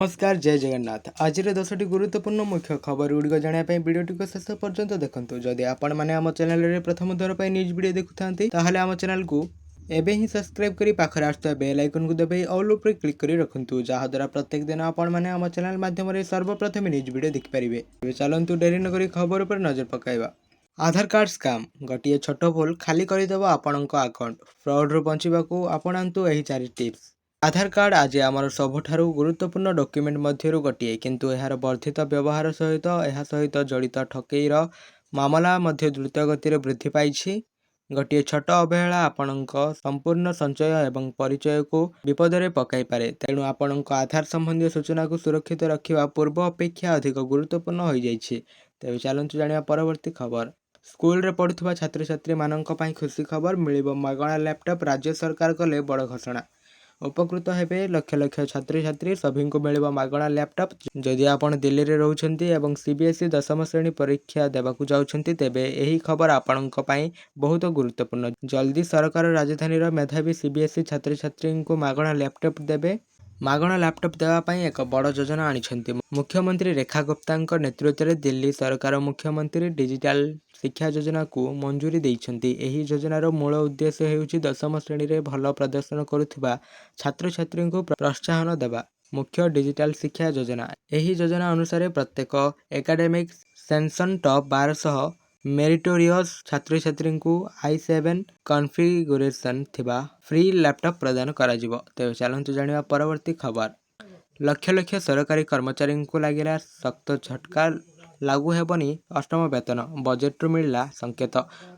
नमस्कार जय जगन्नाथ। आज 10टी गुरुत्वपूर्ण मुख्य खबर गुड़िक जानापी भिडियोटी को शेष पर्यंत देखंतु। जदि आपण मैंने आम चैनल रे प्रथम थर पर न्यूज वीडियो देखुथांती ताहले आम चैनल को एबे ही सब्सक्राइब करी पाखरे आसुवा बेल आइकन को दबाई ऑल ऊपर क्लिक करी रखंतु, जहा द्वारा प्रत्येक दिन आपण मैंने आम चैनल माध्यम रे सर्वप्रथम न्यूज वीडियो देखि परिबे। एबे चलंतु डेरी न करी खबर पर नजर पकाइबा। आधार कार्ड स्कैम गोटे छोट भूल खाली करदेव आपणक अकाउंट। फ्रॉड रु बचिबाकू आपणांतु एही 4 टिप्स। आधार कार्ड आज आमर सबुठारु गुरुत्वपूर्ण डॉक्यूमेंट मध्यरु गोटे, किंतु एहार वर्धित व्यवहार सहित जड़ित ठकेईर मामला मध्य द्रुत गति वृद्धि पाइछि। गोटे छोट अवहेला आपणक संपूर्ण संचय एवं परिचय को विपद में पकाई पारे। तेणु आपणक आधार संबंधी सूचना को सुरक्षित रखिबा पूर्व अपेक्षा अधिक गुरुत्वपूर्ण हो जाइछि। तेबे चलंतु जानिया परवर्ती खबर। स्कूल रे पढ़ुवा छात्र छात्री मानक पई खुशी खबर, मिलिबो मागणा लैपटॉप। राज्य सरकार कले बड़ घोषणा। उपकृत हेबे लक्ष लक्ष छात्री छात्री, सभी को मिलिबो मागणा लैपटॉप। जदि आपण दिल्ली रे रहउछंती एवं सीबीएसई 10म श्रेणी परीक्षा देबाकू जाउछंती तेबे एही खबर आपणक पई बहुत गुरुत्वपूर्ण। जल्दी सरकार राजधानी रो मेधावी सीबीएसई छात्र छात्री को मागणा लैपटॉप देबे। मागणा लैपटॉप देवाई एक बड़ योजना आनिछंती मुख्यमंत्री रेखा गुप्ता नेतृत्व में। दिल्ली सरकार मुख्यमंत्री डिजिटल शिक्षा योजना को मंजूरी देइछंती। एही योजनार मूल उद्देश्य हेउछि 10म श्रेणी रे भल प्रदर्शन करुथिबा छात्र छात्री को प्रोत्साहन देवा। मुख्य डिजिटल शिक्षा योजना। एही योजना अनुसार प्रत्येक एकाडेमिक सेंसन टॉप 1200 मेरिटोरियस छात्र छात्री को i7 कॉन्फ़िगरेशन थिबा फ्री लैपटॉप प्रदान करा जिवो। तेबे चलंतु जानिबा परवर्ती खबर। लक्ष लक्ष सरकारी कर्मचारी को लगिला सख्त झटका, लागू हेबनी अष्टम वेतन। बजेट मिलला संकेत।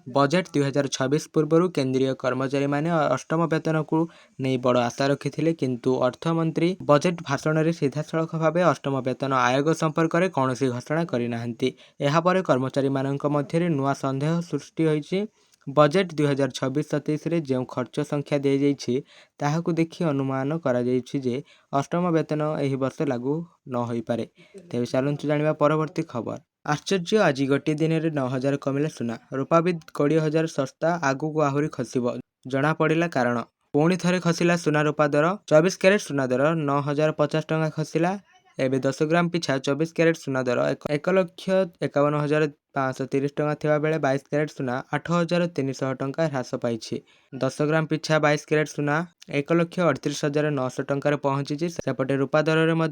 बजेट 2026 पूर्व केंद्रीय कर्मचारी माने अष्टम वेतन को नहीं बड़ आशा रखिथिले, किंतु अर्थमंत्री बजेट भाषण में सीधा सड़क भाव अष्टम वेतन आयोग संपर्क में कौन घोषणा करनाहांती। एहा परे कर्मचारी मानक मध्य नुआ संदेह सृष्टि होइछि। बजेट 2026-27 रे जो खर्च संख्या दी जाइछि ताहाकू देखि अनुमान करा जाइछि जे अष्टम वेतन एही वर्ष लागू न होई पारे। तेबे चलंतु जानिबा परवर्ती खबर। आश्चर्य, आज गोटे दिन में 9,000 कमिला सुना। रूपा भी 20,000 सस्ता, आगू आहुरी खसिब जना पड़िला कारण। पुणी थरे खसिला सुना रूपा दर। 24 कैरेट सुना दर 9,050 टंका खसिला। एबे 10 ग्राम पिछा 24 कैरेट सुना दर 1,51,530 टंका थिबा बेले 22 कैरेट सुना 8,300 टंका ह्रास पाइछि। 10 ग्राम पिछा 22 कैरेट सुना 1,38,900 टंका पहुंची। सेपटे रूपा दर में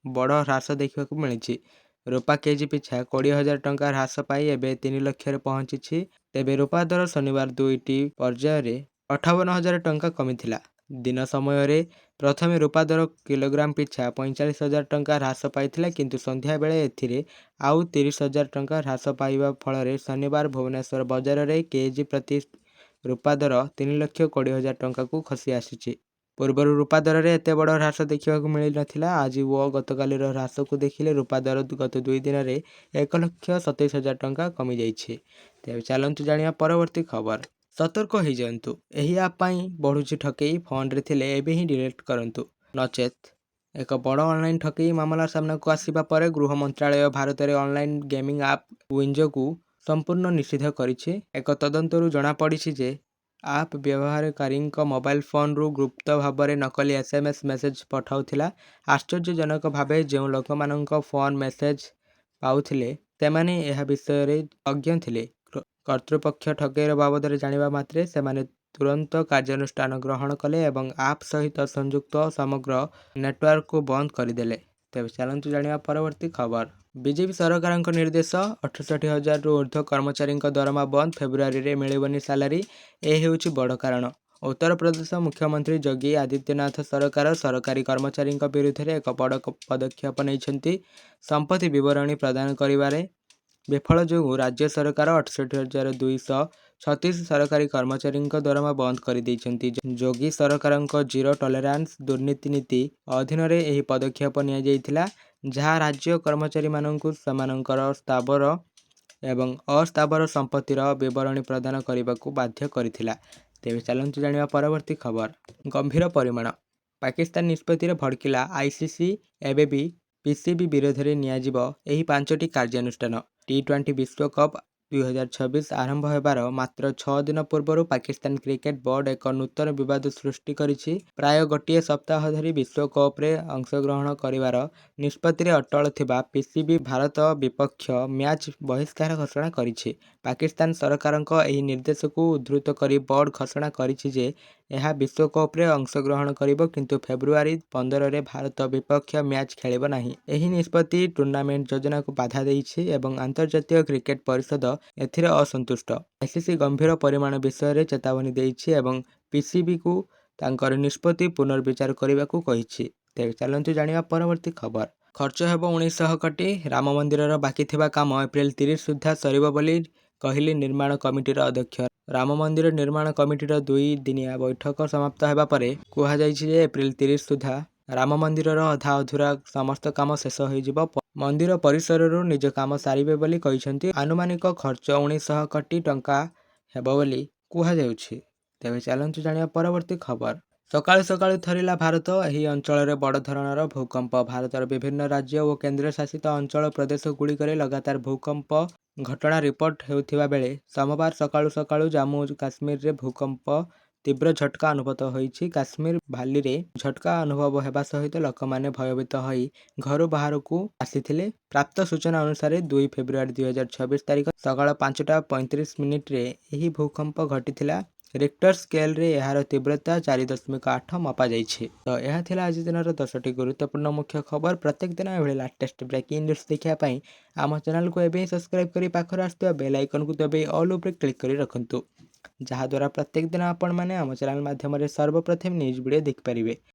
बड़ ह्रास देखा मिली। रूपा केजी पिछा 20,000 टंका ह्रास पाई एबे 3 लाख पहुंची। तेबे रूपा दर शनिवार दुईटी पर्यायर 58,000 टंका कमिथिला। दिन समय प्रथमे रूपा दर किलोग्राम पिछा 45,000 टंका ह्रास पाइथिला, किंतु संध्या बेले एथिरे आउ 30,000 टंका ह्रास पाइबा फल शनिवार भुवनेश्वर बजार में केजी प्रति रूपा दर 3,20,000 टंका को खसी आसी। पूर्व रूपा दर में एत बड़ ह्रास देखा मिल नथिला। आज वो गतकाली ह्रास को देखिले रूपा दर गत 2 दिन में 1,27,000 टंका कमी जाइछे। तेबे चलंतु जानिया परवर्ती खबर। सतर्क हो जातु, एही आप पाई बढ़ुची ठकेई। फोन रे थिले एबे ही डिलीट करंतु, नचेत एक बड़ ऑनलाइन ठकेई मामला सामना को आसिबा परे गृह मंत्रालय भारत में ऑनलाइन गेमिंग आप विंजो को संपूर्ण निषिद्ध करिछि। एक तदंतरु जना पड़िछि जे आप व्यवहारकारी मोबाइल फोन रु गुप्त भाव में नकली एसएमएस मेसेज पठाउथिला। आश्चर्यजनक भावे जो लोक मानक फोन मेसेज पाउथिले सेमाने एहा विषय रे अज्ञ थिले। कर्तृपक्ष ठकेईर बाबद जानिबा मात्रे सेमाने तुरंत कार्यानुष्ठान ग्रहण कले एवं आप सहित संयुक्त समग्र नेटवर्क को बंद करदेले। तेबे चलंतु जानिबा परवर्ती खबर। बीजेपी सरकार निर्देश 68,000 रु ऊर्ध्व कर्मचारी दरमा बंद। फेब्रुआरी रे मिलिबनी सालारी। ए हेउछि बड़ कारण। उत्तर प्रदेश मुख्यमंत्री योगी आदित्यनाथ सरकार सरकारी कर्मचारी विरुद्ध एक बड़ पदक्षेप नहीं। संपत्ति विवरणी प्रदान करिबारे विफल जो राज्य सरकार 68,236 सरकारी कर्मचारी दरमा बंद कर देइछंती। योगी सरकार जीरो टॉलरेंस दुर्नीति नीति अधीन रे एही पदक्षेप निया जाइथिला, जहाँ राज्य कर्मचारी माननकु समानकर स्थावर एवं अस्थावर संपत्तिर विवरणी प्रदान करने को बाध्य करथिला। तेबे चलंतु जानिबा परवर्ती खबर। गंभीर परिमाण। पाकिस्तान निष्पत्ति भड़किला आईसीसी। एबे भी पीसीबी विरोध में नियाजिब एही 5टी कार्यानुष्ठान। T20 विश्वकप 2026 ଆରମ୍ଭ ହେବାର ମାତ୍ର 6 ଦିନ ପୂର୍ବରୁ ପାକିସ୍ତାନ କ୍ରିକେଟ ବୋର୍ଡ ଏକ ନୂତନ ବିବାଦ ସୃଷ୍ଟି କରିଛି। ପ୍ରାୟ ଗୋଟିଏ ସପ୍ତାହ ଧରି ବିଶ୍ୱକପ୍ରେ ଅଂଶଗ୍ରହଣ କରିବାର ନିଷ୍ପତ୍ତିରେ ଅଟଳ ଥିବା ପିସିବି ଭାରତ ବିପକ୍ଷ ମ୍ୟାଚ୍ ବହିଷ୍କାର ଘୋଷଣା କରିଛି। ପାକିସ୍ତାନ ସରକାରଙ୍କ ଏହି ନିର୍ଦ୍ଦେଶକୁ ଉଦ୍ଧୃତ କରି ବୋର୍ଡ ଘୋଷଣା କରିଛି ଯେ ଏହା ବିଶ୍ୱକପ୍ରେ ଅଂଶଗ୍ରହଣ କରିବ କିନ୍ତୁ ଫେବୃଆରୀ 15ରେ ଭାରତ ବିପକ୍ଷ ମ୍ୟାଚ୍ ଖେଳିବ ନାହିଁ। ଏହି ନିଷ୍ପତ୍ତି ଟୁର୍ଣ୍ଣାମେଣ୍ଟ ଯୋଜନାକୁ ବାଧା ଦେଇଛି ଏବଂ ଆନ୍ତର୍ଜାତୀୟ କ୍ରିକେଟ ପରିଷଦ ଏଥିରେ ଅସନ୍ତୁଷ୍ଟ। ଆଇସିସି ଗମ୍ଭୀର ପରିମାଣ ବିଷୟରେ ଚେତାବନୀ ଦେଇଛି ଏବଂ ପିସିବିକୁ ତାଙ୍କର ନିଷ୍ପତ୍ତି ପୁନର୍ବିଚାର କରିବାକୁ କହିଛି। ତେବେ ଚାଲନ୍ତୁ ଜାଣିବା ପରବର୍ତ୍ତୀ ଖବର। ଖର୍ଚ୍ଚ ହେବ 1900 କୋଟି। ରାମ ମନ୍ଦିରର ବାକି ଥିବା କାମ ଏପ୍ରିଲ 30 ସୁଦ୍ଧା ସରିବ ବୋଲି କହିଲେ ନିର୍ମାଣ କମିଟିର ଅଧ୍ୟକ୍ଷ। ରାମ ମନ୍ଦିର ନିର୍ମାଣ କମିଟିର 2 ଦିନିଆ ବୈଠକ ସମାପ୍ତ ହେବା ପରେ କୁହାଯାଇଛି ଯେ ଏପ୍ରିଲ 30 ସୁଦ୍ଧା ରାମ ମନ୍ଦିରର ଅଧା ଅଧୁରା ସମସ୍ତ କାମ ଶେଷ ହୋଇଯିବ। ମନ୍ଦିର ପରିସରରୁ ନିଜ କାମ ସାରିବେ ବୋଲି କହିଛନ୍ତି। ଆନୁମାନିକ ଖର୍ଚ୍ଚ 1900 କୋଟି ଟଙ୍କା ହେବ ବୋଲି କୁହାଯାଉଛି। ତେବେ ଚାଲନ୍ତୁ ଜାଣିବା ପରବର୍ତ୍ତୀ ଖବର। ସକାଳୁ ସକାଳୁ ଥରିଲା ଭାରତ। ଏହି ଅଞ୍ଚଳରେ ବଡ଼ ଧରଣର ଭୂକମ୍ପ। ଭାରତର ବିଭିନ୍ନ ରାଜ୍ୟ ଓ କେନ୍ଦ୍ରଶାସିତ ଅଞ୍ଚଳ ପ୍ରଦେଶଗୁଡ଼ିକରେ ଲଗାତାର ଭୂକମ୍ପ ଘଟଣା ରିପୋର୍ଟ ହେଉଥିବା ବେଳେ ସୋମବାର ସକାଳୁ ସକାଳୁ ଜାମ୍ମୁ କାଶ୍ମୀରରେ ଭୂକମ୍ପ ତୀବ୍ର ଝଟକା ଅନୁଭୂତ ହୋଇଛି। କାଶ୍ମୀର ଭାଲିରେ ଝଟକା ଅନୁଭବ ହେବା ସହିତ ଲୋକମାନେ ଭୟଭୀତ ହୋଇ ଘରୁ ବାହାରକୁ ଆସିଥିଲେ। ପ୍ରାପ୍ତ ସୂଚନା ଅନୁସାରେ 2 ଫେବୃଆରୀ 2026 ତାରିଖ ସକାଳ 5ଟା 35 ଏହି ଭୂକମ୍ପ ଘଟିଥିଲା। ରିକ୍ଟର ସ୍କେଲରେ ଏହାର ତୀବ୍ରତା 4.8 ମପାଯାଇଛି। ତ ଏହା ଥିଲା ଆଜି ଦିନର 10ଟି ଗୁରୁତ୍ୱପୂର୍ଣ୍ଣ ମୁଖ୍ୟ ଖବର। ପ୍ରତ୍ୟେକ ଦିନ ଏଭଳି ଲାଟେଷ୍ଟ ବ୍ରେକିଂ ନ୍ୟୁଜ୍ ଦେଖିବା ପାଇଁ ଆମ ଚ୍ୟାନେଲକୁ ଏବେ ହିଁ ସବସ୍କ୍ରାଇବ୍ କରି ପାଖରେ ଆସୁଥିବା ବେଲ୍ ଆଇକନକୁ ଦବାଇ ଅଲ୍ ଉପରେ କ୍ଲିକ୍ କରି ରଖନ୍ତୁ, ଯାହାଦ୍ୱାରା ପ୍ରତ୍ୟେକ ଦିନ ଆପଣମାନେ ଆମ ଚ୍ୟାନେଲ ମାଧ୍ୟମରେ ସର୍ବପ୍ରଥମେ ନ୍ୟୁଜ୍ ଭିଡ଼ିଓ ଦେଖିପାରିବେ।